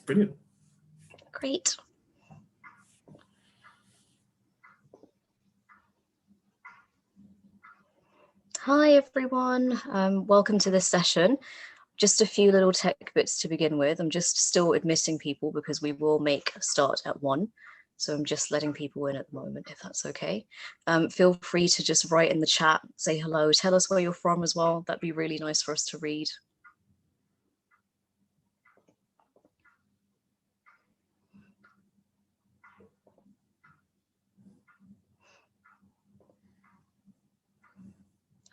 Brilliant. Great. Hi, everyone. Welcome to this session. Just a few little tech bits to begin with. I'm just still admitting people because we will make a start at 1. So I'm just letting people in at the moment, if that's okay. Feel free to just write in the chat, say hello, tell us where you're from as well. That'd be really nice for us to read.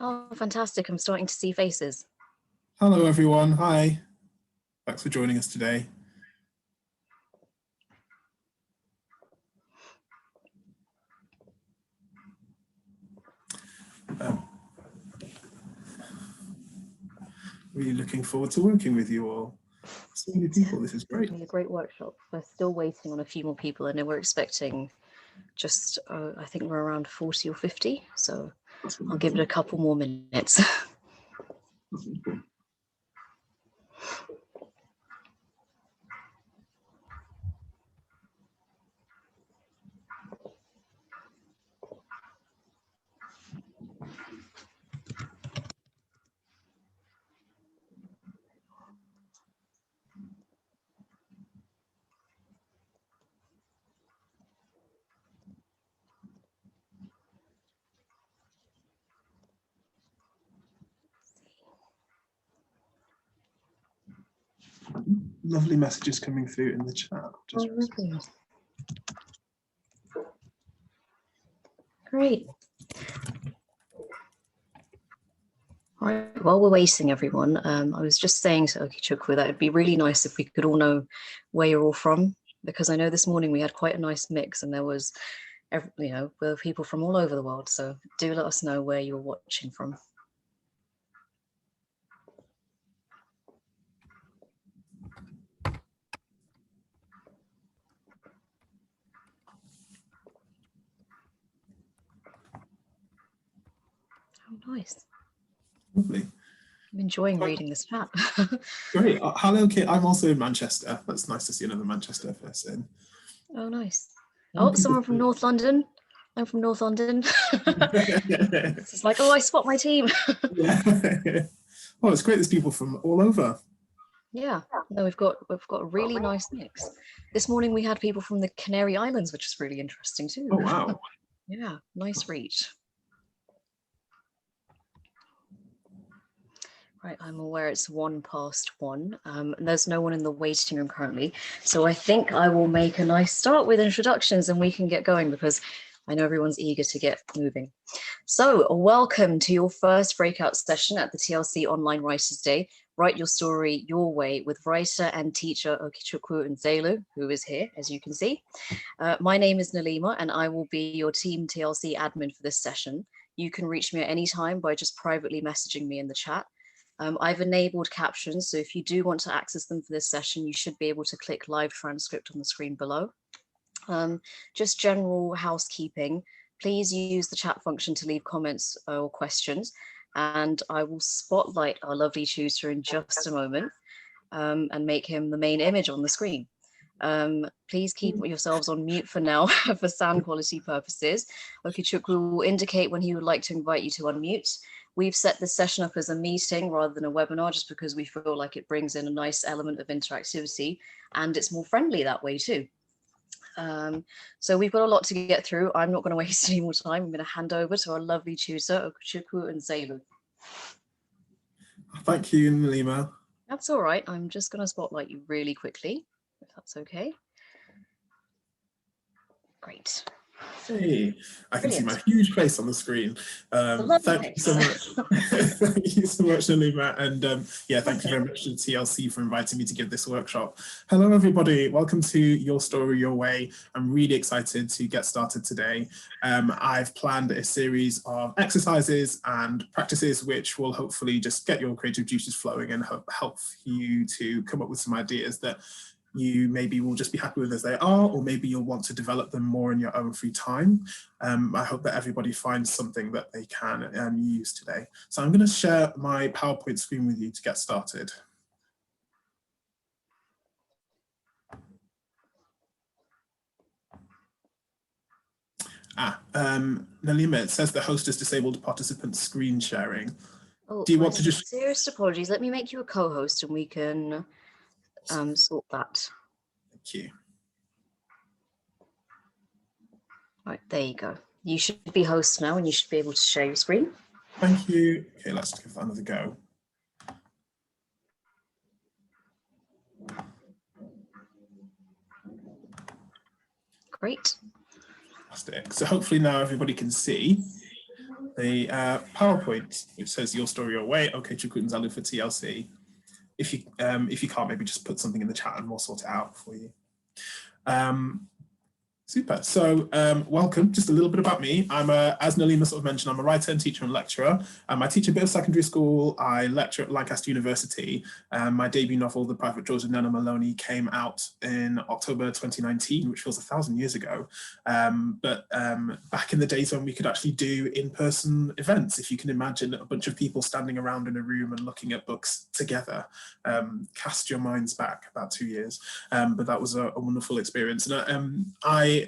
Oh, fantastic. I'm starting to see faces. Hello, everyone. Hi. Thanks for joining us today. Really looking forward to working with you all. So many people, this is great. A great workshop. We're still waiting on a few more people. I know we're expecting just, I think we're around 40 or 50. So I'll give it a couple more minutes. Lovely messages coming through in the chat. Great. All right, while we're waiting, everyone, I was just saying to Okechukwu that it'd be really nice if we could all know where you're all from, because I know this morning we had quite a nice mix and there was, there were people from all over the world. So do let us know where you're watching from. Oh, nice. Lovely. I'm enjoying reading this chat. Great. Hello, Kit. I'm also in Manchester. That's nice to see another Manchester person. Oh, nice. Oh, someone from North London. I'm from North London. It's like, oh, I spot my team. Yeah. Oh, it's great. There's people from all over. Yeah. No, we've got a really nice mix. This morning we had people from the Canary Islands, which is really interesting too. Oh, wow. Yeah, nice reach. Right, I'm aware it's 1:01. And there's no one in the waiting room currently. So I think I will make a nice start with introductions and we can get going because I know everyone's eager to get moving. So welcome to your first breakout session at the TLC Online Writers Day. Write your story your way with writer and teacher Okechukwu Nzelu, who is here, as you can see. My name is Nalima and I will be your Team TLC admin for this session. You can reach me at any time by just privately messaging me in the chat. I've enabled captions, so if you do want to access them for this session, you should be able to click live transcript on the screen below. Just general housekeeping, please use the chat function to leave comments or questions, and I will spotlight our lovely tutor in just a moment and make him the main image on the screen. Please keep yourselves on mute for now for sound quality purposes. Okechukwu will indicate when he would like to invite you to unmute. We've set this session up as a meeting rather than a webinar just because we feel like it brings in a nice element of interactivity and it's more friendly that way too. So we've got a lot to get through. I'm not going to waste any more time. I'm going to hand over to our lovely tutor, Okechukwu Nzelu. Thank you, Nalima. That's all right. I'm just going to spotlight you really quickly, if that's okay. Great. Hey, I can see my huge face on the screen. Thank you so much. Thank you so much, Nalima. And yeah, thank you very much to the TLC for inviting me to give this workshop. Hello, everybody. Welcome to Your Story, Your Way. I'm really excited to get started today. I've planned a series of exercises and practices which will hopefully just get your creative juices flowing and help you to come up with some ideas that you maybe will just be happy with as they are, or maybe you'll want to develop them more in your own free time. I hope that everybody finds something that they can use today. So I'm going to share my PowerPoint screen with you to get started. Nalima, it says the host has disabled participant screen sharing. Oh, Do you want to just... Serious apologies. Let me make you a co-host and we can sort that. Thank you. Right, there you go. You should be host now and you should be able to share your screen. Thank you. Okay, let's give that another go. Great. Fantastic. So hopefully now everybody can see the PowerPoint, which says your story your way, Okechukwu Nzelu for TLC. If you can't, maybe just put something in the chat and we'll sort it out for you. Super. So welcome. Just a little bit about me. I'm as Nalima sort of mentioned, I'm a writer and teacher and lecturer. I teach a bit of secondary school. I lecture at Lancaster University. My debut novel, The Private George of Nana Maloney, came out in October 2019, which feels 1,000 years ago. But back in the days when we could actually do in-person events, if you can imagine a bunch of people standing around in a room and looking at books together, cast your minds back about 2 years. But that was a wonderful experience. And I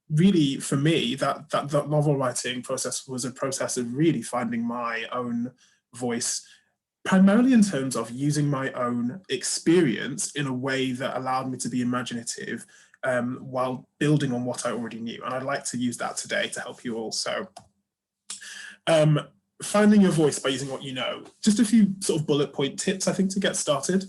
really, for me, that novel writing process was a process of really finding my own voice, primarily in terms of using my own experience in a way that allowed me to be imaginative while building on what I already knew. And I'd like to use that today to help you all. So finding your voice by using what you know. Just a few sort of bullet point tips, I think, to get started.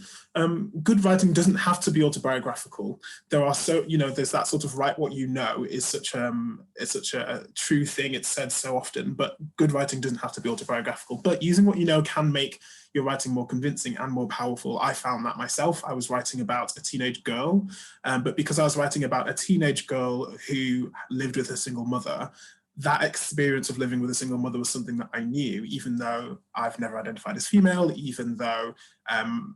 Good writing doesn't have to be autobiographical. There are there's that sort of write what you know is such a true thing. It's said so often, but good writing doesn't have to be autobiographical. But using what you know can make your writing more convincing and more powerful. I found that myself. I was writing about a teenage girl, but because I was writing about a teenage girl who lived with a single mother, that experience of living with a single mother was something that I knew, even though I've never identified as female, even though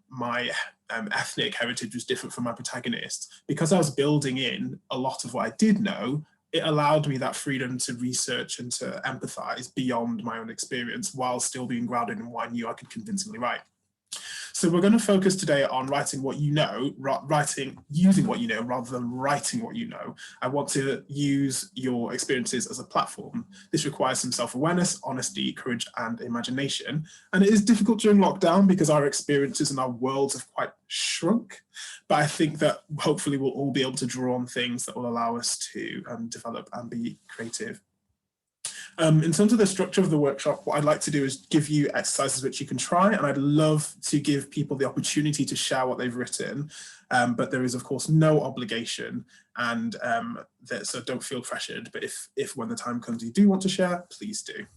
my ethnic heritage was different from my protagonist. Because I was building in a lot of what I did know, it allowed me that freedom to research and to empathize beyond my own experience while still being grounded in what I knew I could convincingly write. So we're going to focus today on writing what you know, using what you know rather than writing what you know. I want to use your experiences as a platform. This requires some self-awareness, honesty, courage, and imagination. And it is difficult during lockdown because our experiences and our worlds have quite shrunk. But I think that hopefully we'll all be able to draw on things that will allow us to develop and be creative. In terms of the structure of the workshop, what I'd like to do is give you exercises which you can try, and I'd love to give people the opportunity to share what they've written, but there is of course no obligation, and so don't feel pressured, but if when the time comes you do want to share, please do.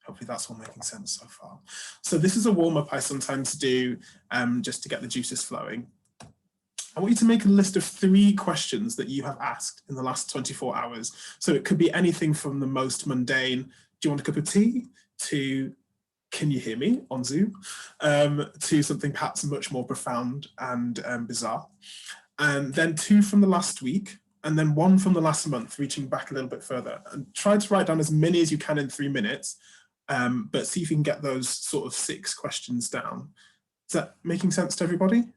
Hopefully that's all making sense so far. So this is a warm-up I sometimes do just to get the juices flowing. I want you to make a list of 3 questions that you have asked in the last 24 hours. So it could be anything from the most mundane, do you want a cup of tea, to can you hear me on Zoom, to something perhaps much more profound and bizarre. And then 2 from the last week, and then 1 from the last month, reaching back a little bit further. And try to write down as many as you can in 3 minutes, but see if you can get those sort of 6 questions down. Is that making sense to everybody?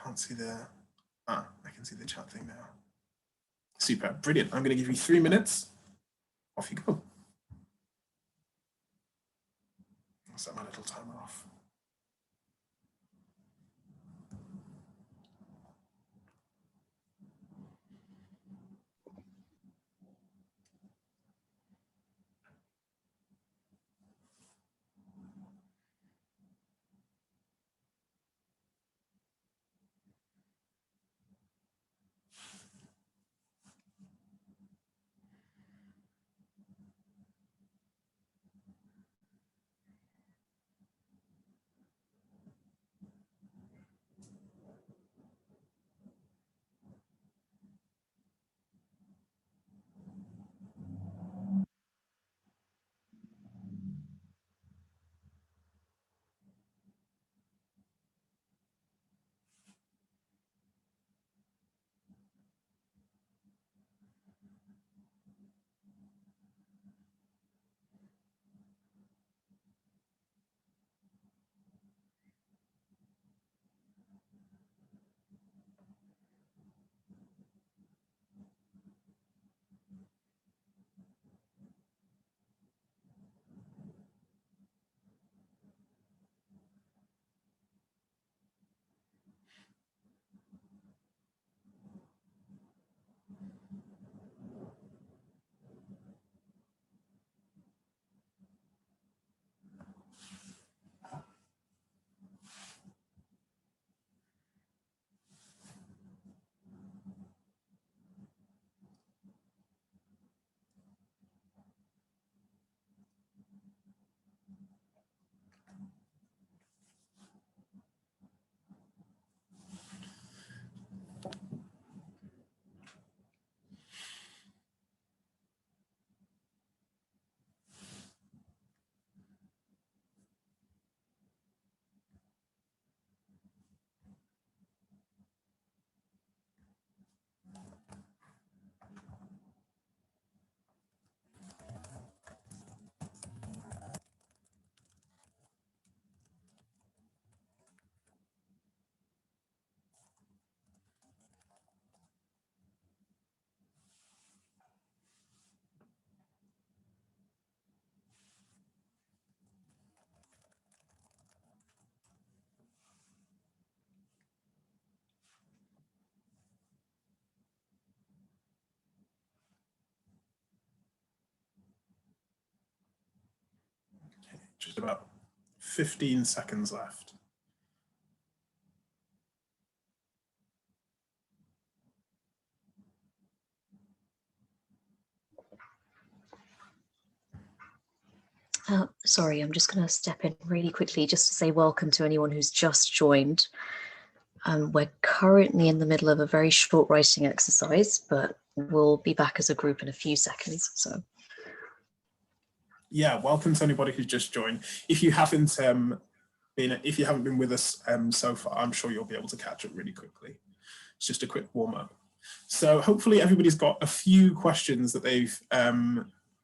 Can't see the, I can see the chat thing now. Super, brilliant. I'm going to give you 3 minutes. Off you go. I'll set my little timer off. Just about 15 seconds left. Sorry, I'm just going to step in really quickly just to say welcome to anyone who's just joined. We're currently in the middle of a very short writing exercise, but we'll be back as a group in a few seconds. So, yeah, welcome to anybody who's just joined. If you haven't been with us so far, I'm sure you'll be able to catch up really quickly. It's just a quick warm up. So hopefully everybody's got a few questions that they've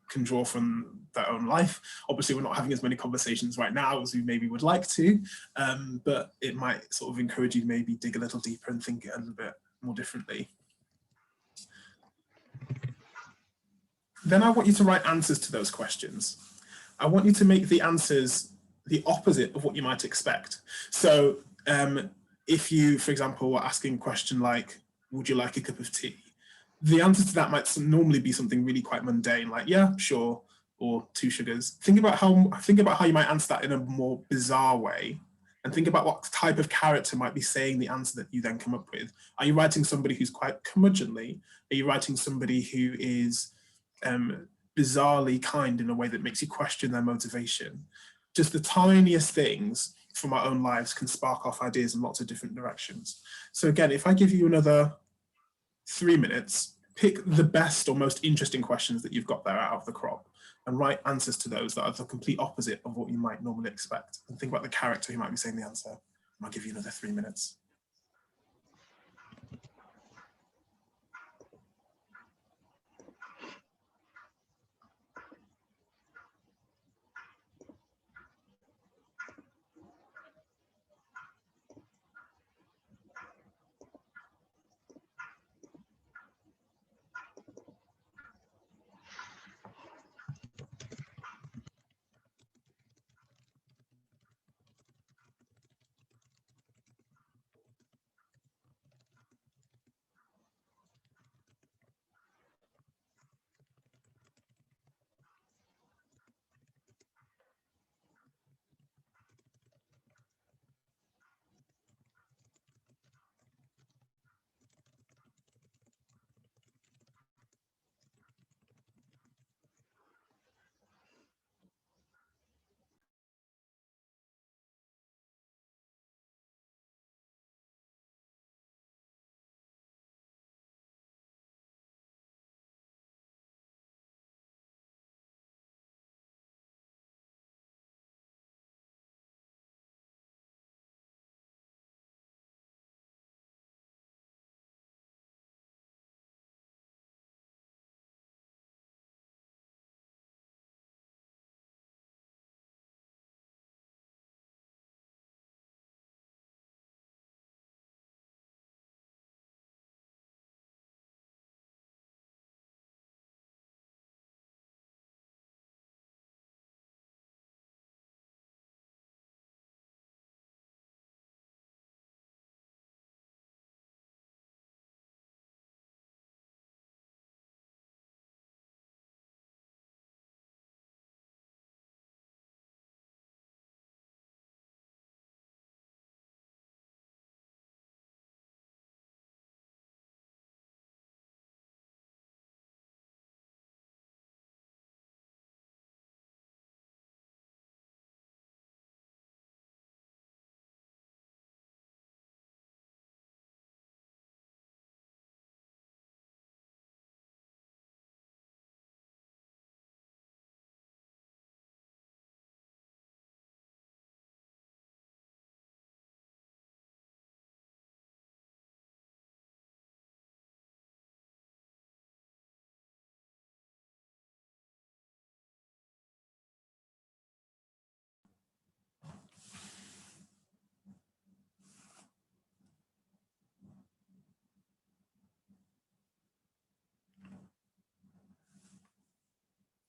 can draw from their own life. Obviously, we're not having as many conversations right now as we maybe would like to, but it might sort of encourage you to maybe dig a little deeper and think a little bit more differently. Then I want you to write answers to those questions. I want you to make the answers the opposite of what you might expect. So if you, for example, were asking a question like, would you like a cup of tea? The answer to that might normally be something really quite mundane, like, yeah, sure, or 2 sugars. Think about how you might answer that in a more bizarre way, and think about what type of character might be saying the answer that you then come up with. Are you writing somebody who's quite curmudgeonly? Are you writing somebody who is bizarrely kind in a way that makes you question their motivation? Just the tiniest things from our own lives can spark off ideas in lots of different directions. So again, if I give you another 3 minutes, pick the best or most interesting questions that you've got there out of the crop and write answers to those that are the complete opposite of what you might normally expect. And think about the character who might be saying the answer. And I'll give you another 3 minutes.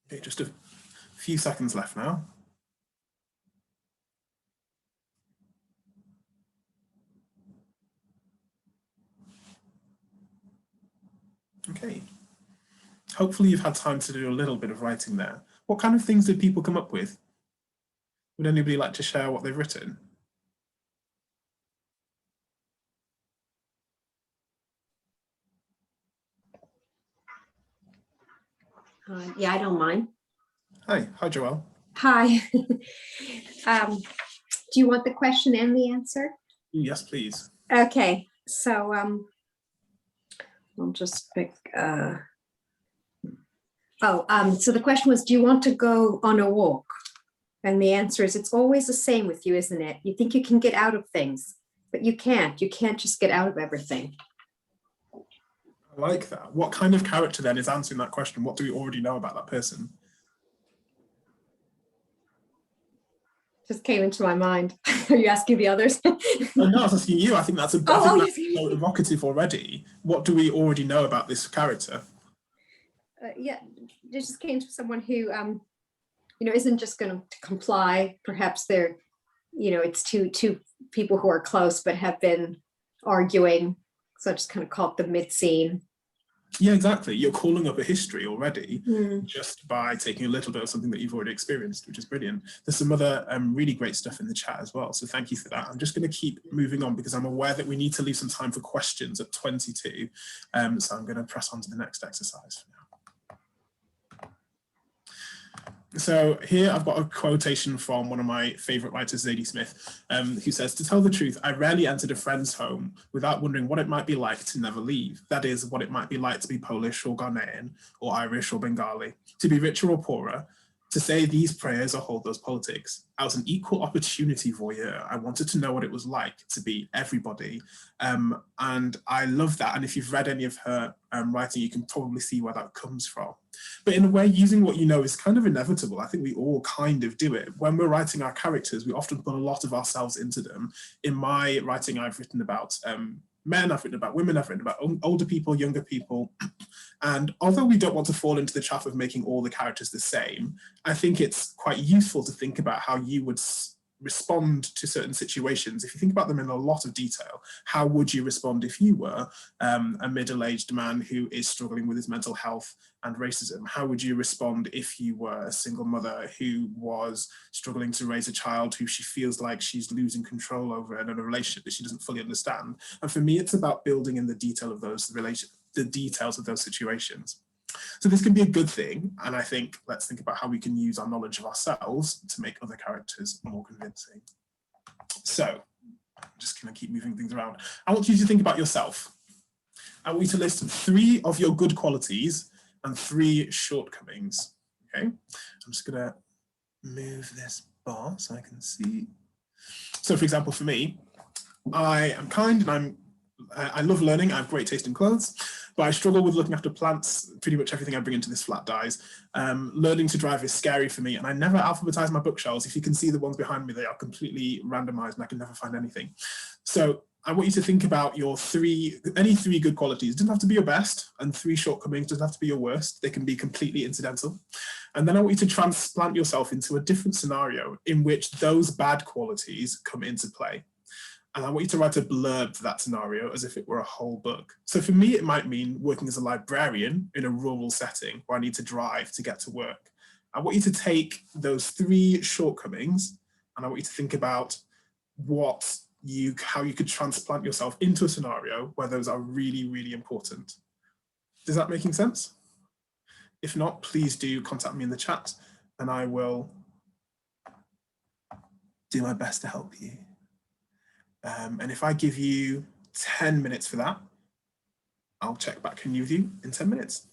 Okay, just a few seconds left now. Okay. Hopefully you've had time to do a little bit of writing there. What kind of things did people come up with? Would anybody like to share what they've written? Yeah, I don't mind. Hi, Joelle. Hi. Do you want the question and the answer? Yes, please. Okay, so I'll just pick. So the question was, do you want to go on a walk? And the answer is, it's always the same with you, isn't it? You think you can get out of things, but you can't. You can't just get out of everything. I like that. What kind of character then is answering that question? What do we already know about that person? Just came into my mind. Are you asking the others? No, I was asking you. I think that's that's so evocative already. What do we already know about this character? Yeah, it just came to someone who, isn't just going to comply. Perhaps they're, it's two people who are close but have been arguing. So I just kind of call it the mid-scene. Yeah, exactly. You're calling up a history already just by taking a little bit of something that you've already experienced, which is brilliant. There's some other really great stuff in the chat as well. So thank you for that. I'm just going to keep moving on because I'm aware that we need to leave some time for questions at 22. So I'm going to press on to the next exercise for now. So here I've got a quotation from one of my favorite writers, Zadie Smith, who says, "To tell the truth, I rarely entered a friend's home without wondering what it might be like to never leave. That is, what it might be like to be Polish or Ghanaian or Irish or Bengali, to be richer or poorer, to say these prayers or hold those politics. I was an equal opportunity voyeur. I wanted to know what it was like to be everybody." And I love that. And if you've read any of her writing, you can probably see where that comes from. But in a way, using what you know is kind of inevitable. I think we all kind of do it. When we're writing our characters, we often put a lot of ourselves into them. In my writing, I've written about men, I've written about women, I've written about older people, younger people. And although we don't want to fall into the trap of making all the characters the same, I think it's quite useful to think about how you would respond to certain situations. If you think about them in a lot of detail, how would you respond if you were a middle-aged man who is struggling with his mental health and racism? How would you respond if you were a single mother who was struggling to raise a child who she feels like she's losing control over in a relationship that she doesn't fully understand? And for me, it's about building in the detail of those the details of those situations. So this can be a good thing, and I think let's think about how we can use our knowledge of ourselves to make other characters more convincing. So I'm just going to keep moving things around. I want you to think about yourself. I want you to list 3 of your good qualities and 3 shortcomings. Okay, I'm just going to move this bar so I can see. So for example, for me, I am kind and I love learning. I have great taste in clothes, but I struggle with looking after plants. Pretty much everything I bring into this flat dies. Learning to drive is scary for me, and I never alphabetize my bookshelves. If you can see the ones behind me, they are completely randomized and I can never find anything. So I want you to think about your any 3 good qualities. It doesn't have to be your best, and 3 shortcomings doesn't have to be your worst. They can be completely incidental. And then I want you to transplant yourself into a different scenario in which those bad qualities come into play. And I want you to write a blurb for that scenario as if it were a whole book. So for me, it might mean working as a librarian in a rural setting where I need to drive to get to work. I want you to take those 3 shortcomings and I want you to think about how you could transplant yourself into a scenario where those are really, really important. Does that making sense? If not, please do contact me in the chat and I will do my best to help you. And if I give you 10 minutes for that, I'll check back in with you in 10 minutes.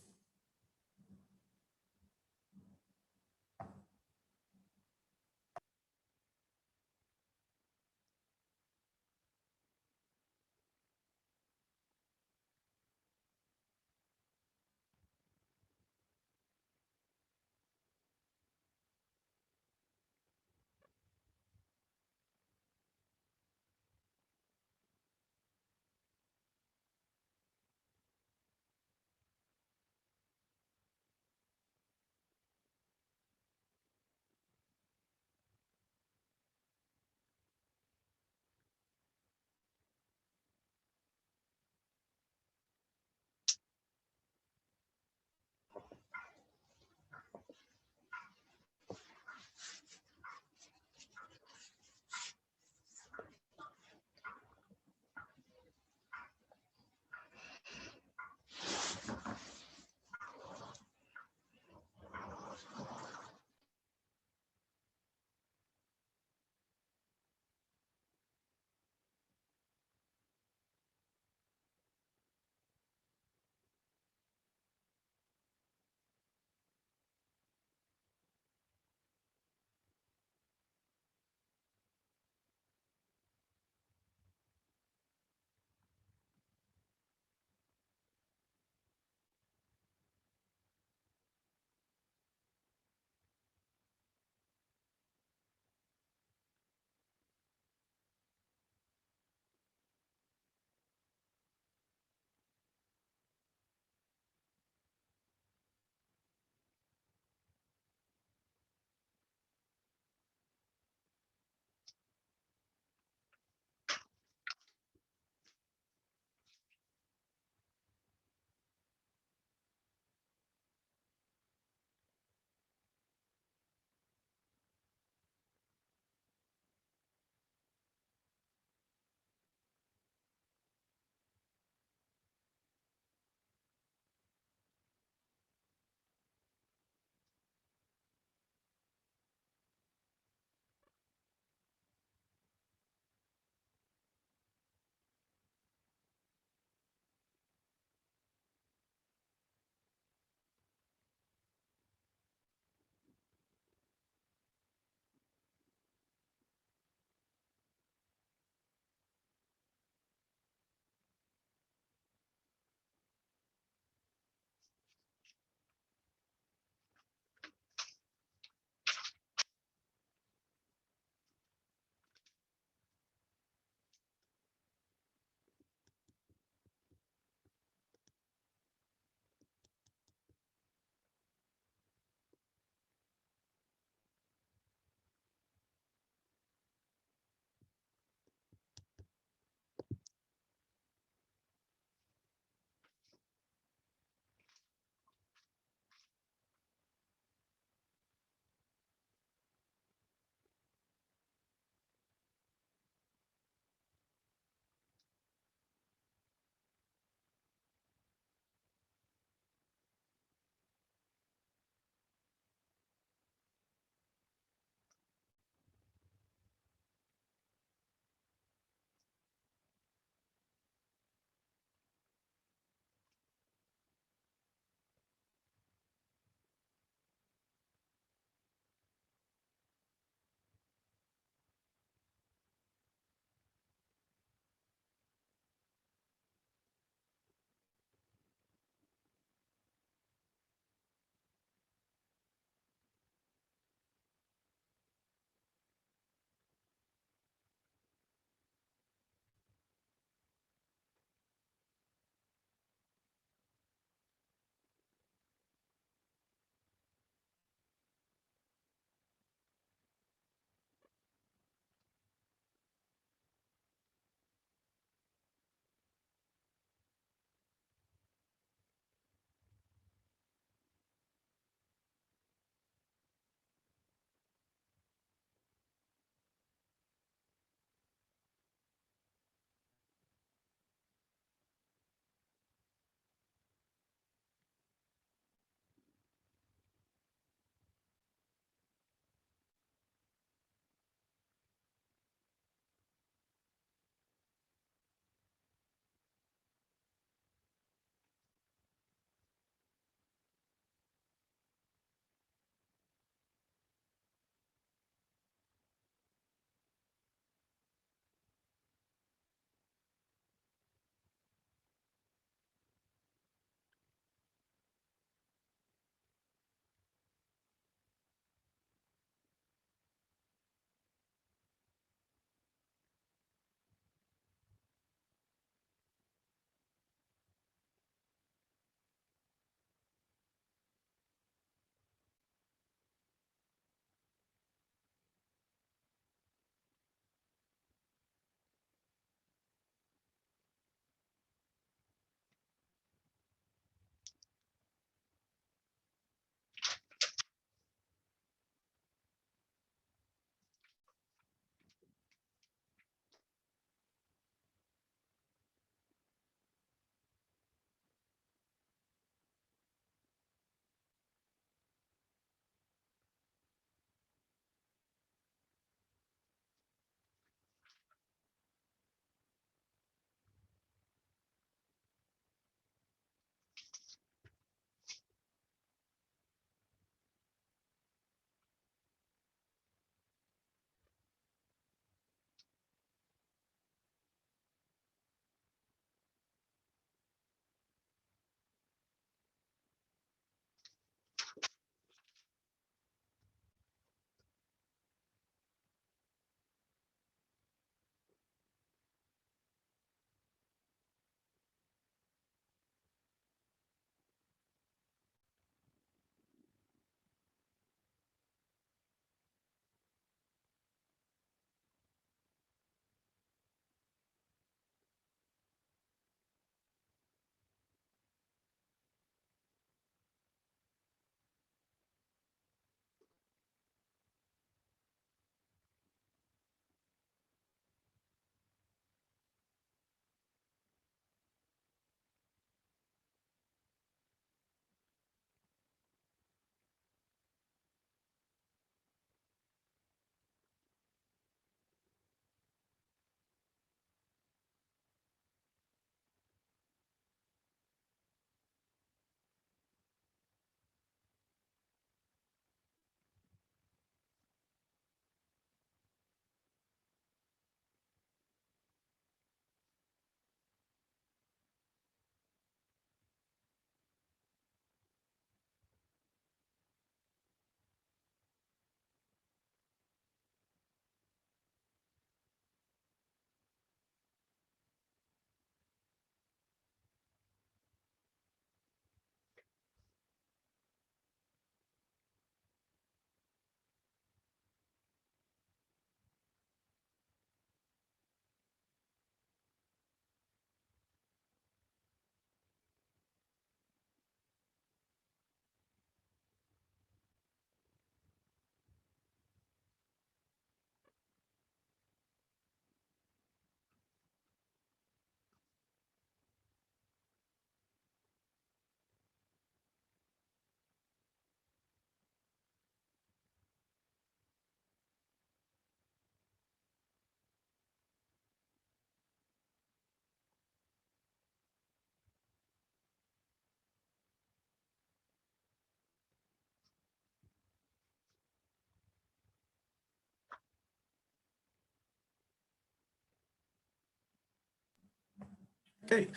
Okay,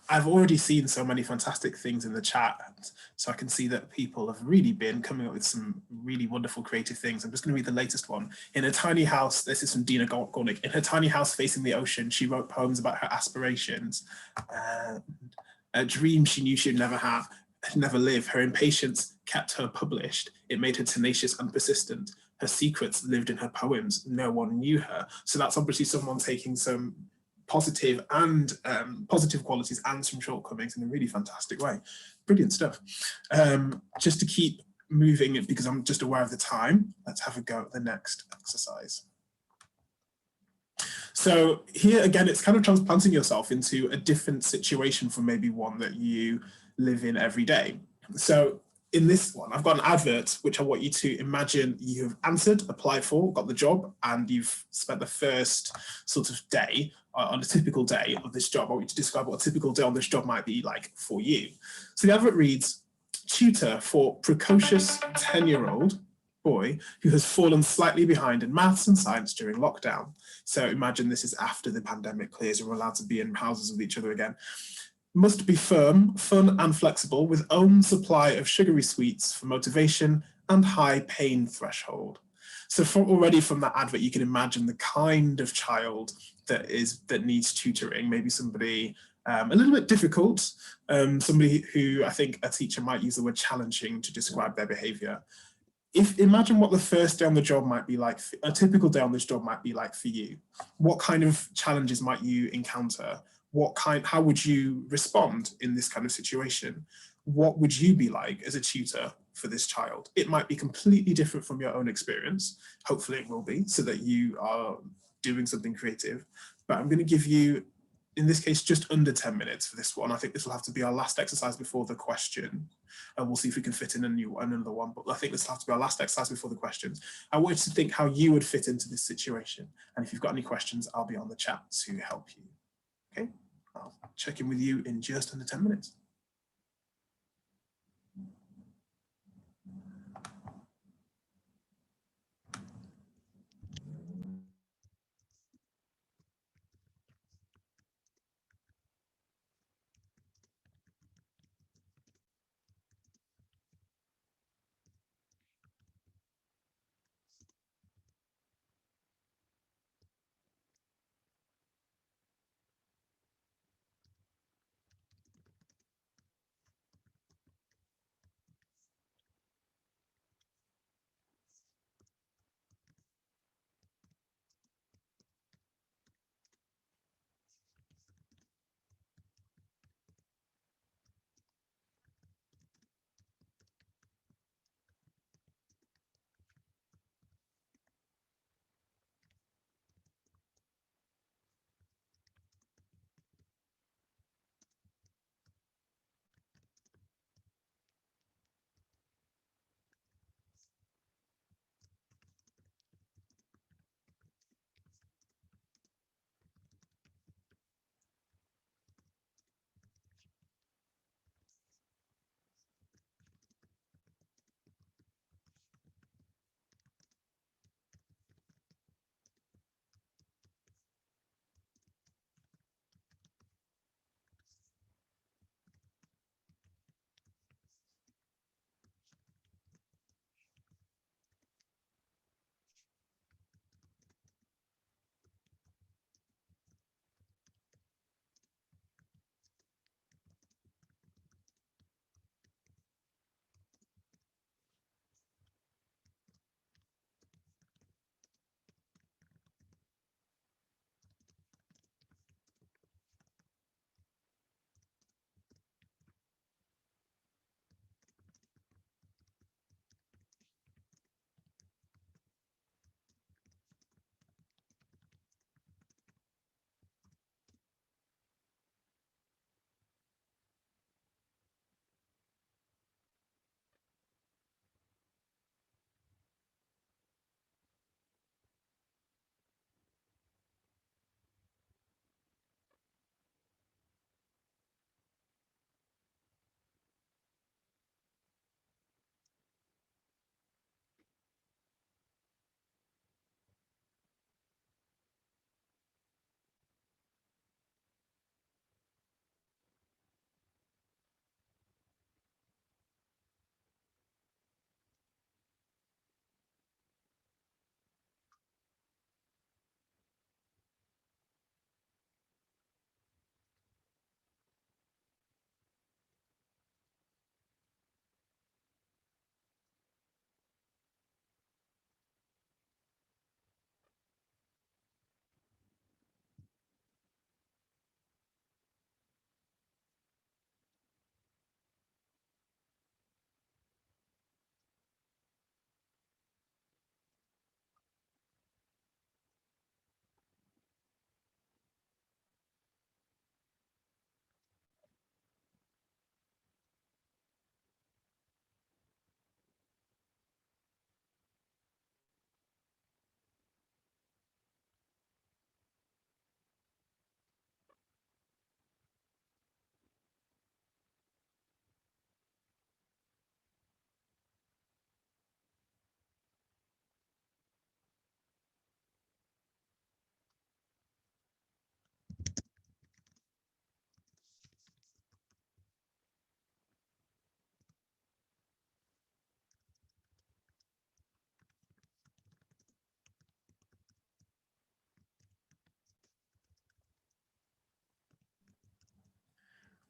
I've already seen so many fantastic things in the chat, so I can see that people have really been coming up with some really wonderful creative things. I'm just going to read the latest one. In a tiny house, this is from Dina Gornick. In her tiny house facing the ocean, she wrote poems about her aspirations, a dream she knew she'd never have, never live. Her impatience kept her published. It made her tenacious and persistent. Her secrets lived in her poems. No one knew her. So that's obviously someone taking some positive and positive qualities and some shortcomings in a really fantastic way. Brilliant stuff. Just to keep moving it, because I'm just aware of the time, let's have a go at the next exercise. So here again, it's kind of transplanting yourself into a different situation from maybe one that you live in every day. So in this one, I've got an advert which I want you to imagine you have answered, applied for, got the job, and you've spent the first sort of day on a typical day of this job. I want you to describe what a typical day on this job might be like for you. So the advert reads, tutor for precocious 10-year-old boy who has fallen slightly behind in maths and science during lockdown. So imagine this is after the pandemic clears and we're allowed to be in houses with each other again. Must be firm, fun and flexible with own supply of sugary sweets for motivation and high pain threshold. So already from that advert, you can imagine the kind of child that needs tutoring, maybe somebody a little bit difficult, somebody who I think a teacher might use the word challenging to describe their behavior. Imagine what the first day on the job might be like, a typical day on this job might be like for you. What kind of challenges might you encounter? How would you respond in this kind of situation? What would you be like as a tutor for this child? It might be completely different from your own experience. Hopefully it will be, so that you are doing something creative. But I'm going to give you, in this case, just under 10 minutes for this one. I think this will have to be our last exercise before the question. And we'll see if we can fit in another one. But I think this will have to be our last exercise before the questions. I want you to think how you would fit into this situation. And if you've got any questions, I'll be on the chat to help you. Okay, I'll check in with you in just under 10 minutes.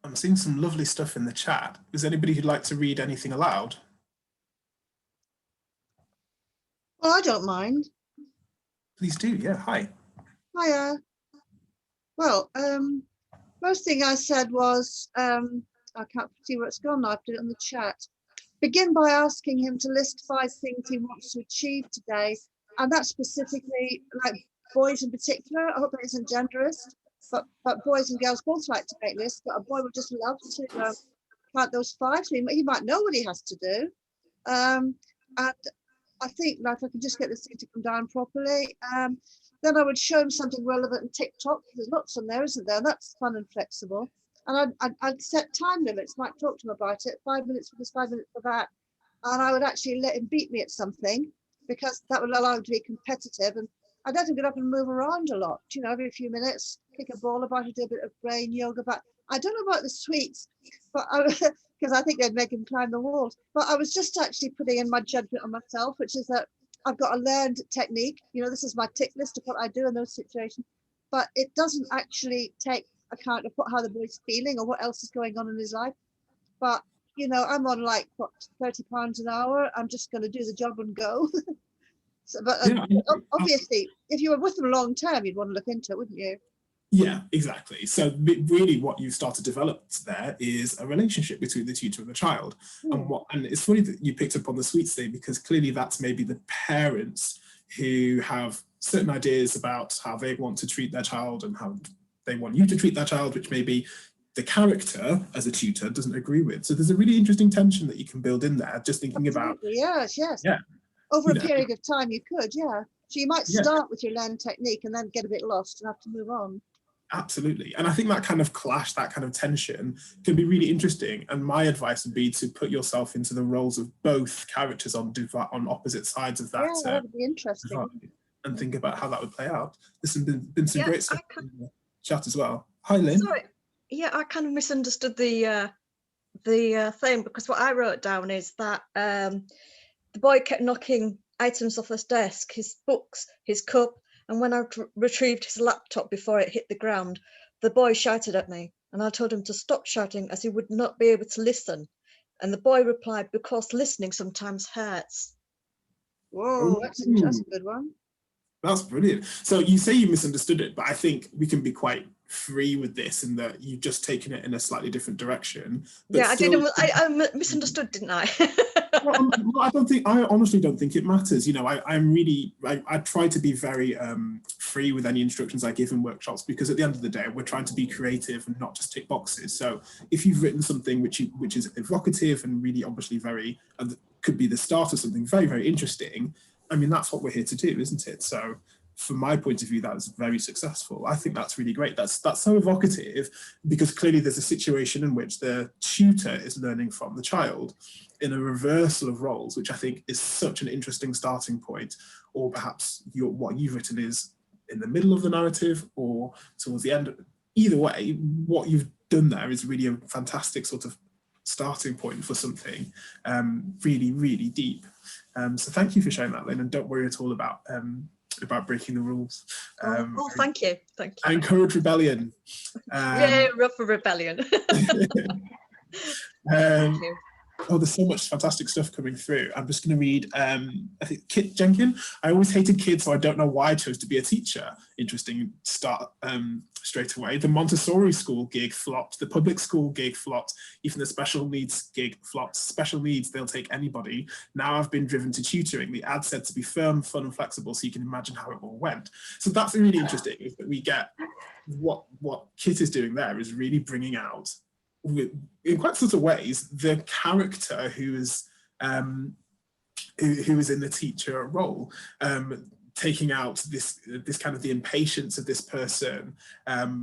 I'm seeing some lovely stuff in the chat. Is anybody who'd like to read anything aloud? Well, I don't mind. Please do, yeah, hi. Hiya. Well, most thing I said was, I can't see where it's gone now, I put it in the chat. Begin by asking him to list 5 things he wants to achieve today. And that's specifically like boys in particular. I hope that isn't genderist, but boys and girls both like to make lists, but a boy would just love to count those 5. So he might know what he has to do. And I think like if I could just get this thing to come down properly, then I would show him something relevant in TikTok. There's lots on there, isn't there? That's fun and flexible. And I'd set time limits, might talk to him about it, 5 minutes for this, 5 minutes for that. And I would actually let him beat me at something, because that would allow him to be competitive. And I'd let him get up and move around a lot, you know, every few minutes, kick a ball about it, do a bit of brain yoga. But I don't know about the sweets, but because I think they'd make him climb the walls. But I was just actually putting in my judgment on myself, which is that I've got a learned technique. You know, this is my tick list of what I do in those situations, but it doesn't actually take account of how the boy's feeling or what else is going on in his life. But you know, I'm on like what, £30 an hour. I'm just going to do the job and go. So, but Yeah, obviously, if you were with them long term, you'd want to look into it, wouldn't you? yeah, exactly. So really what you start to develop there is a relationship between the tutor and the child. And it's funny that you picked up on the sweets thing, because clearly that's maybe the parents who have certain ideas about how they want to treat their child and how they want you to treat their child, which maybe the character as a tutor doesn't agree with. So there's a really interesting tension that you can build in there, just thinking about. Yes. Yeah. Over a period of time, you could, yeah. So you might start with your learned technique and then get a bit lost and have to move on. Absolutely. And I think that kind of clash, that kind of tension can be really interesting. And my advice would be to put yourself into the roles of both characters on opposite sides of that. Yeah, that would be interesting. And think about how that would play out. There's been some great stuff in the chat as well. Hi, Lynn. Sorry. Yeah, I kind of misunderstood the thing, because what I wrote down is that the boy kept knocking items off his desk, his books, his cup, and when I retrieved his laptop before it hit the ground, the boy shouted at me, and I told him to stop shouting as he would not be able to listen. And the boy replied, because listening sometimes hurts. Whoa, that's a good one. That's brilliant. So you say you misunderstood it, but I think we can be quite free with this in that you've just taken it in a slightly different direction. Yeah, I didn't. I misunderstood, didn't I? Well, I honestly don't think it matters. You know, I try to be very free with any instructions I give in workshops, because at the end of the day, we're trying to be creative and not just tick boxes. So if you've written something which is evocative and really obviously very, could be the start of something very, very interesting, I mean, that's what we're here to do, isn't it? So from my point of view, that was very successful. I think that's really great. That's so evocative, because clearly there's a situation in which the tutor is learning from the child in a reversal of roles, which I think is such an interesting starting point. Or perhaps what you've written is in the middle of the narrative or towards the end. Either way, what you've done there is really a fantastic sort of starting point for something really, really deep. So thank you for sharing that, Lynn, and don't worry at all about breaking the rules. Thank you. Thank you. I encourage rebellion. Yeah, rough for rebellion. Thank you. Oh, there's so much fantastic stuff coming through. I'm just going to read, I think, Kit Jenkin. I always hated kids, so I don't know why I chose to be a teacher. Interesting start straight away. The Montessori school gig flopped. The public school gig flopped. Even the special needs gig flopped. Special needs, they'll take anybody. Now I've been driven to tutoring. The ad said to be firm, fun, and flexible, so you can imagine how it all went. So that's really interesting, is that we get what Kit is doing there is really bringing out, in quite sort of ways, the character who is in the teacher role, taking out this kind of the impatience of this person,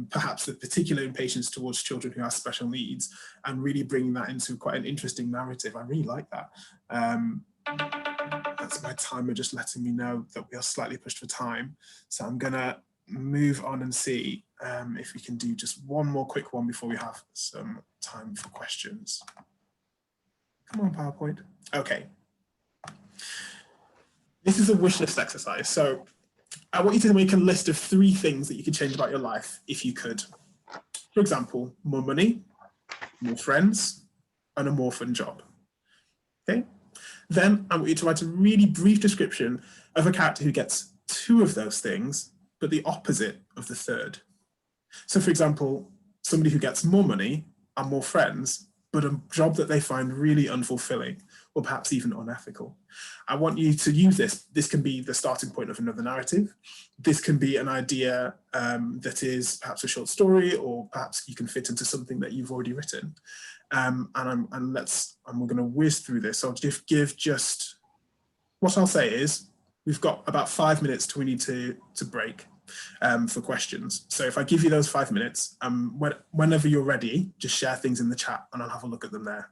perhaps the particular impatience towards children who have special needs, and really bringing that into quite an interesting narrative. I really like that. That's my timer just letting me know that we are slightly pushed for time, so I'm gonna move on and see if we can do just one more quick one before we have some time for questions. Come on, PowerPoint. Okay. This is a wish list exercise. So I want you to make a list of 3 things that you could change about your life if you could. For example, more money, more friends, and a more fun job. Okay? Then I want you to write a really brief description of a character who gets 2 of those things, but the opposite of the 3rd. So for example, somebody who gets more money and more friends, but a job that they find really unfulfilling or perhaps even unethical. I want you to use this. This can be the starting point of another narrative. This can be an idea that is perhaps a short story, or perhaps you can fit into something that you've already written. And we're going to whiz through this. So I'll just what I'll say is we've got about 5 minutes till we need to break for questions. So if I give you those 5 minutes, whenever you're ready, just share things in the chat and I'll have a look at them there.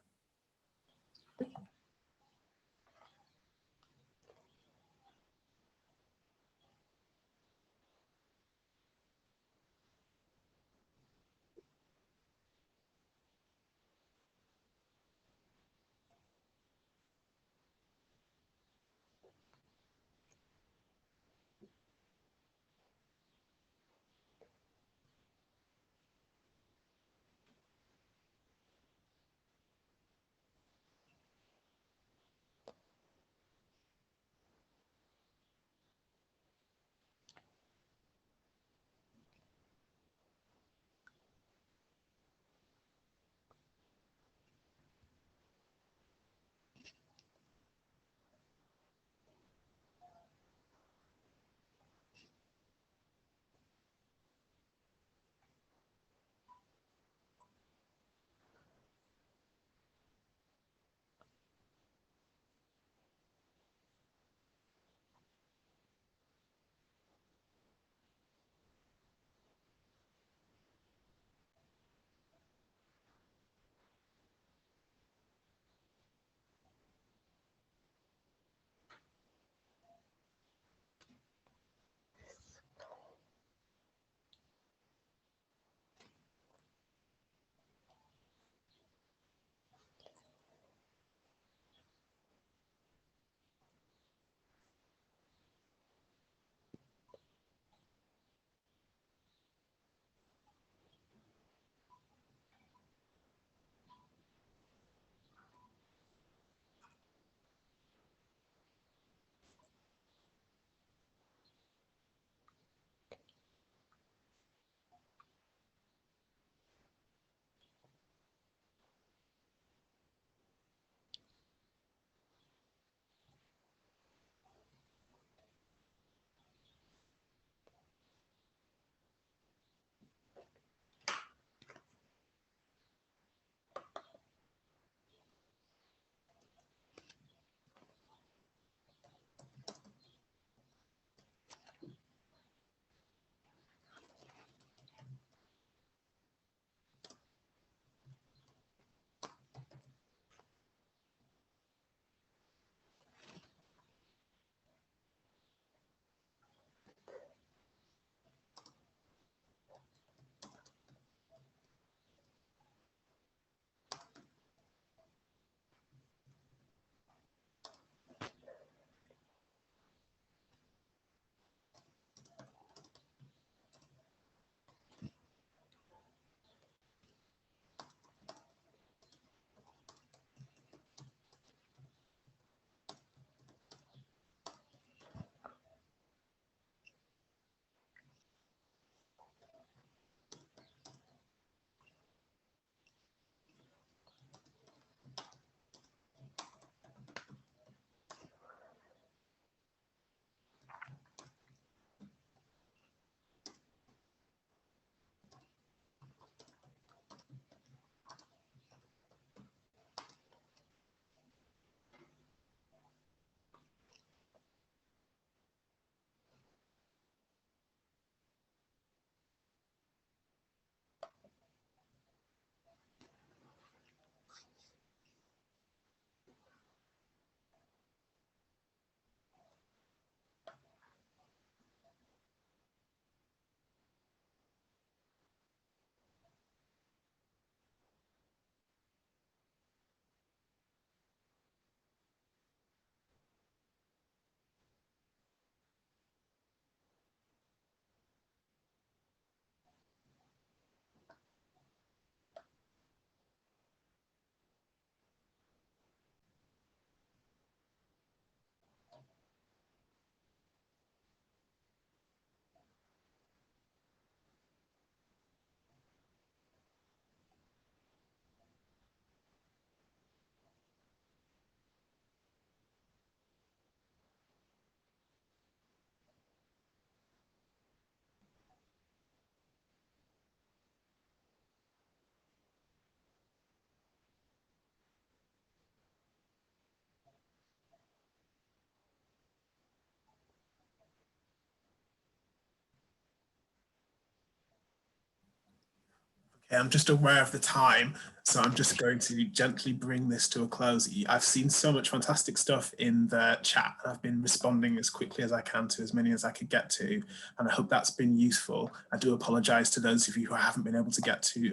Okay, I'm just aware of the time, so I'm just going to gently bring this to a close. I've seen so much fantastic stuff in the chat. I've been responding as quickly as I can to as many as I could get to, and I hope that's been useful. I do apologise to those of you who I haven't been able to get to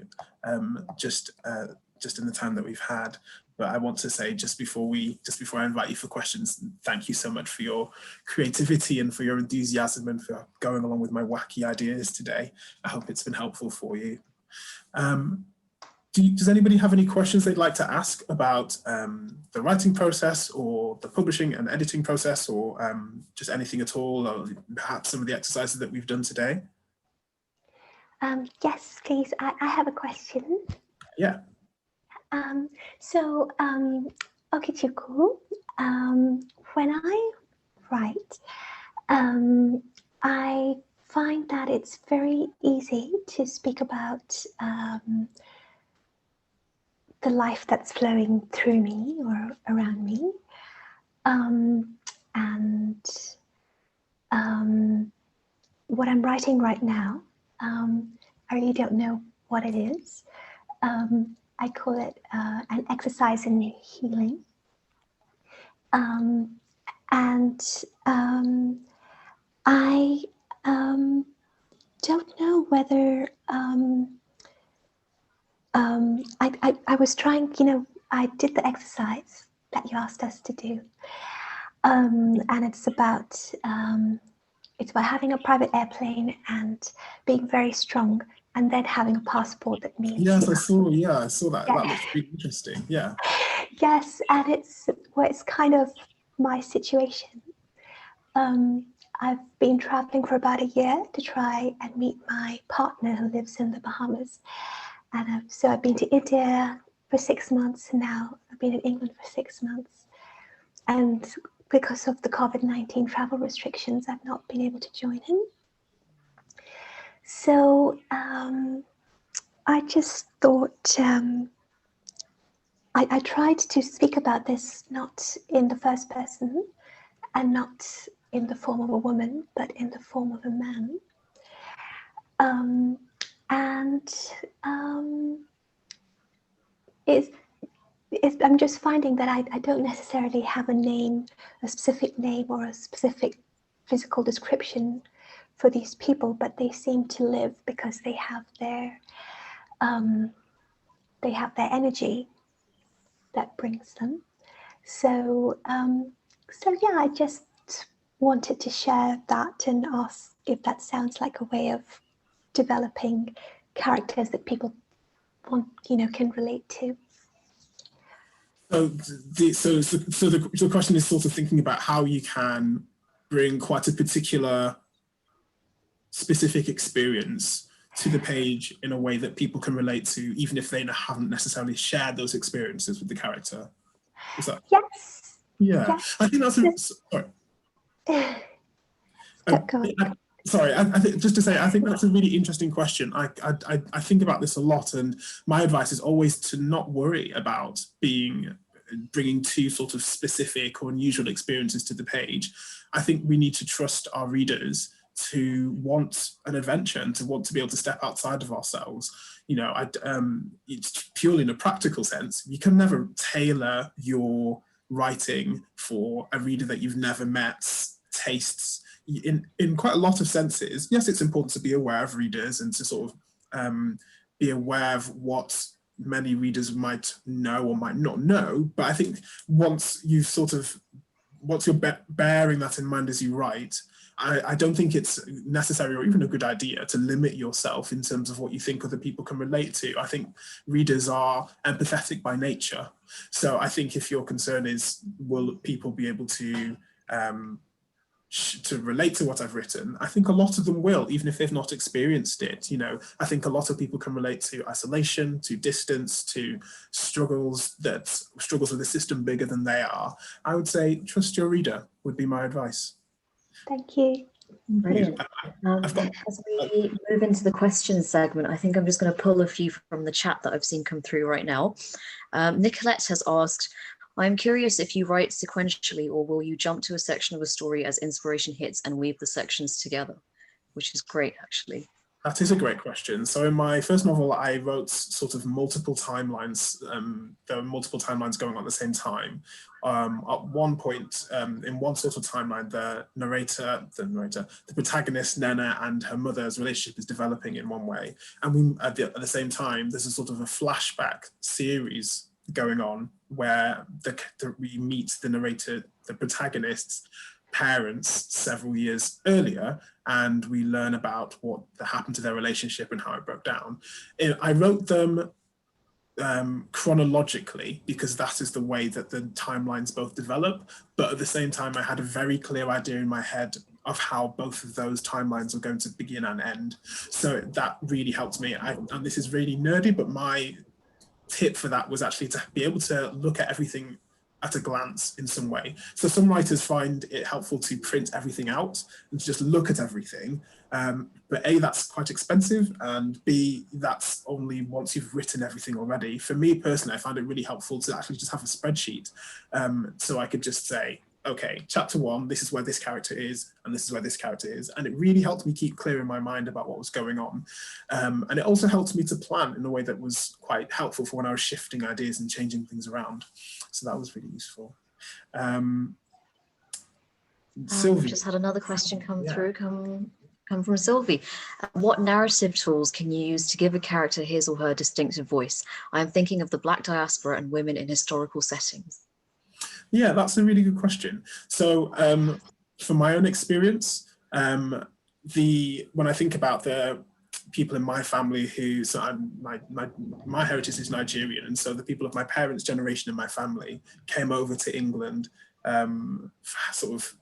just in the time that we've had. But I want to say just before I invite you for questions, thank you so much for your creativity and for your enthusiasm and for going along with my wacky ideas today. I hope it's been helpful for you. Does anybody have any questions they'd like to ask about the writing process or the publishing and editing process, or just anything at all, or perhaps some of the exercises that we've done today? Yes, please. I have a question. Yeah. Okechukwu, when I write, I find that it's very easy to speak about the life that's flowing through me or around me. What I'm writing right now, I really don't know what it is. I call it an exercise in healing. I don't know whether I was trying, I did the exercise that you asked us to do. And it's about having a private airplane and being very strong, and then having a passport that means. Yes, I saw that. Yeah. That looks pretty interesting. Yeah. Yes, and it's kind of my situation. I've been traveling for about a year to try and meet my partner who lives in the Bahamas. And so I've been to India for 6 months, and now I've been in England for 6 months. And because of the COVID-19 travel restrictions, I've not been able to join him. So I just thought, I tried to speak about this not in the first person and not in the form of a woman, but in the form of a man. I'm just finding that I don't necessarily have a name, a specific name or a specific physical description for these people, but they seem to live because they have their energy that brings them. So yeah, I just wanted to share that and ask if that sounds like a way of developing characters that people can relate to. So the question is sort of thinking about how you can bring quite a particular specific experience to the page in a way that people can relate to, even if they haven't necessarily shared those experiences with the character. Is that? Yes. Yeah, yes. I think that's sorry. Sorry, I think just to say, I think that's a really interesting question. I think about this a lot, and my advice is always to not worry about bringing too sort of specific or unusual experiences to the page. I think we need to trust our readers to want an adventure and to want to be able to step outside of ourselves. It's purely in a practical sense. You can never tailor your writing for a reader that you've never met's tastes. In quite a lot of senses, yes, it's important to be aware of readers and to sort of be aware of what many readers might know or might not know. But I think once you're bearing that in mind as you write, I don't think it's necessary or even a good idea to limit yourself in terms of what you think other people can relate to. I think readers are empathetic by nature. So I think if your concern is, will people be able to relate to what I've written, I think a lot of them will, even if they've not experienced it. I think a lot of people can relate to isolation, to distance, to struggles with a system bigger than they are. I would say trust your reader would be my advice. Thank you. Brilliant. As we move into the questions segment, I think I'm just going to pull a few from the chat that I've seen come through right now. Nicolette has asked, I'm curious if you write sequentially or will you jump to a section of a story as inspiration hits and weave the sections together, which is great, actually. That is a great question. So in my first novel, I wrote sort of multiple timelines. There were multiple timelines going on at the same time. At one point, in one sort of timeline, the protagonist, Nena, and her mother's relationship is developing in one way. And at the same time, there's a sort of a flashback series going on where we meet the narrator, the protagonist's parents several years earlier, and we learn about what happened to their relationship and how it broke down. I wrote them chronologically because that is the way that the timelines both develop, but at the same time I had a very clear idea in my head of how both of those timelines are going to begin and end. So that really helped me. And this is really nerdy, but my tip for that was actually to be able to look at everything at a glance in some way. So some writers find it helpful to print everything out and just look at everything. But A, that's quite expensive, and B, that's only once you've written everything already. For me personally, I found it really helpful to actually just have a spreadsheet. So I could just say, okay, chapter 1, this is where this character is, and this is where this character is. And it really helped me keep clear in my mind about what was going on. And it also helped me to plan in a way that was quite helpful for when I was shifting ideas and changing things around. So that was really useful. Sylvie. Just had another question come through, come from Sylvie. What narrative tools can you use to give a character his or her distinctive voice? I am thinking of the Black diaspora and women in historical settings. Yeah, that's a really good question. So from my own experience, when I think about the people in my family who, so my heritage is Nigerian, and so the people of my parents' generation in my family came over to England sort of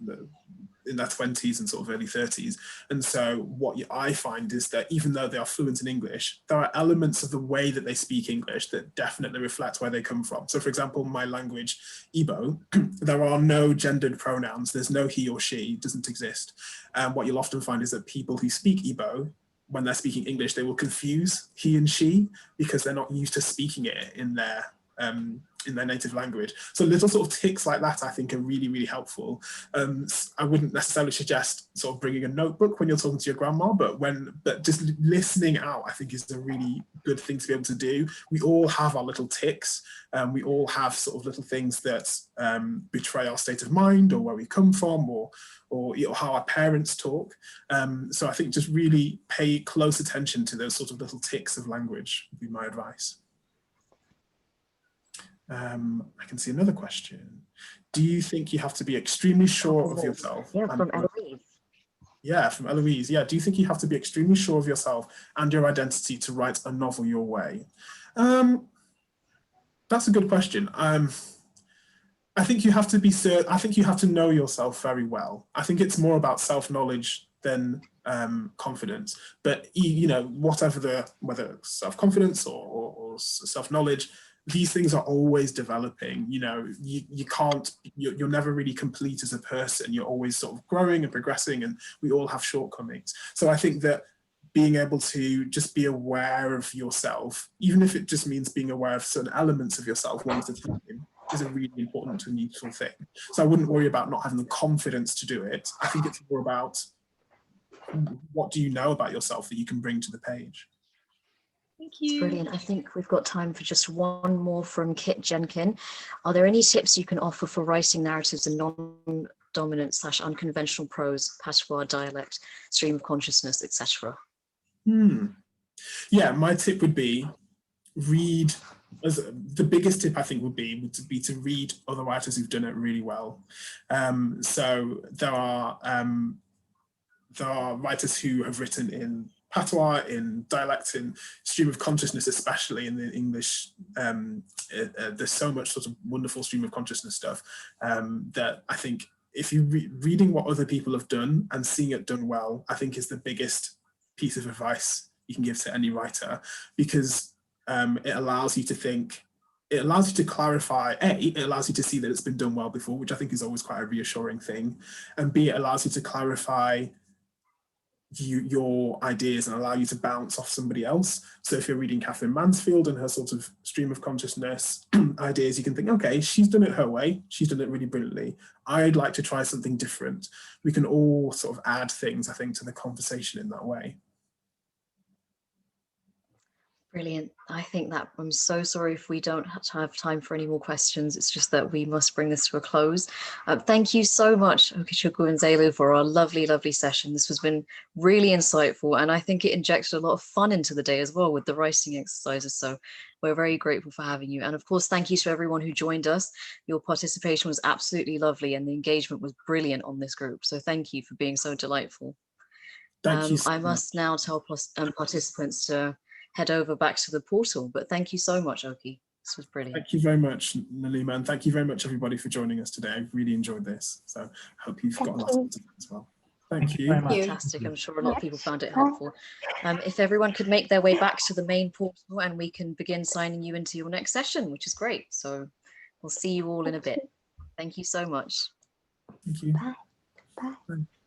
in their 20s and sort of early 30s. And so what I find is that even though they are fluent in English, there are elements of the way that they speak English that definitely reflect where they come from. So for example, my language, Igbo, there are no gendered pronouns. There's no he or she, it doesn't exist. What you'll often find is that people who speak Igbo, when they're speaking English, they will confuse he and she because they're not used to speaking it in their native language. So little sort of tics like that, I think, are really, really helpful. I wouldn't necessarily suggest sort of bringing a notebook when you're talking to your grandma, but just listening out, I think, is a really good thing to be able to do. We all have our little tics. We all have sort of little things that betray our state of mind or where we come from or how our parents talk. So I think just really pay close attention to those sort of little tics of language would be my advice. I can see another question. Do you think you have to be extremely sure of yourself? Yeah, from Eloise. Yeah, from Eloise. Yeah, do you think you have to be extremely sure of yourself and your identity to write a novel your way? That's a good question. I think you have to be certain. I think you have to know yourself very well. I think it's more about self-knowledge than confidence. But you know, whether self-confidence or self-knowledge, these things are always developing. You know, you're never really complete as a person. You're always sort of growing and progressing, and we all have shortcomings. So I think that being able to just be aware of yourself, even if it just means being aware of certain elements of yourself one at a time, is a really important and useful thing. So I wouldn't worry about not having the confidence to do it. I think it's more about what do you know about yourself that you can bring to the page. Thank you. Brilliant. I think we've got time for just one more from Kit Jenkin. Are there any tips you can offer for writing narratives in non-dominant / unconventional prose, patois, dialect, stream of consciousness, etc.? Yeah, my tip would be read. The biggest tip I think would be to read other writers who've done it really well. So there are writers who have written in patois, in dialect, in stream of consciousness, especially in the English. There's so much sort of wonderful stream of consciousness stuff that I think if you reading what other people have done and seeing it done well, I think is the biggest piece of advice you can give to any writer, because it allows you to think, it allows you to clarify, it allows you to see that it's been done well before, which I think is always quite a reassuring thing, and B, it allows you to clarify your ideas and allow you to bounce off somebody else. So if you're reading Catherine Mansfield and her sort of stream of consciousness ideas, you can think, okay, she's done it her way, she's done it really brilliantly, I'd like to try something different. We can all sort of add things, I think, to the conversation in that way. Brilliant. I think that I'm so sorry if we don't have time for any more questions. It's just that we must bring this to a close. Thank you so much, Okechukwu and Nzelu, for our lovely, lovely session. This has been really insightful, and I think it injected a lot of fun into the day as well with the writing exercises. So we're very grateful for having you. And of course, thank you to everyone who joined us. Your participation was absolutely lovely, and the engagement was brilliant on this group. So thank you for being so delightful. Thank you so I much. must now tell participants to head over back to the portal, but thank you so much, Oki. This was brilliant. Thank you very much, Nalima, and thank you very much, everybody, for joining us today. I really enjoyed this, so I hope you've got a lot of it as well. Thank you. very much. Fantastic. I'm sure a lot of people found it helpful. If everyone could make their way back to the main portal, and we can begin signing you into your next session, which is great. So we'll see you all in a bit. Thank you so much. Thank you. Bye. Bye. Bye.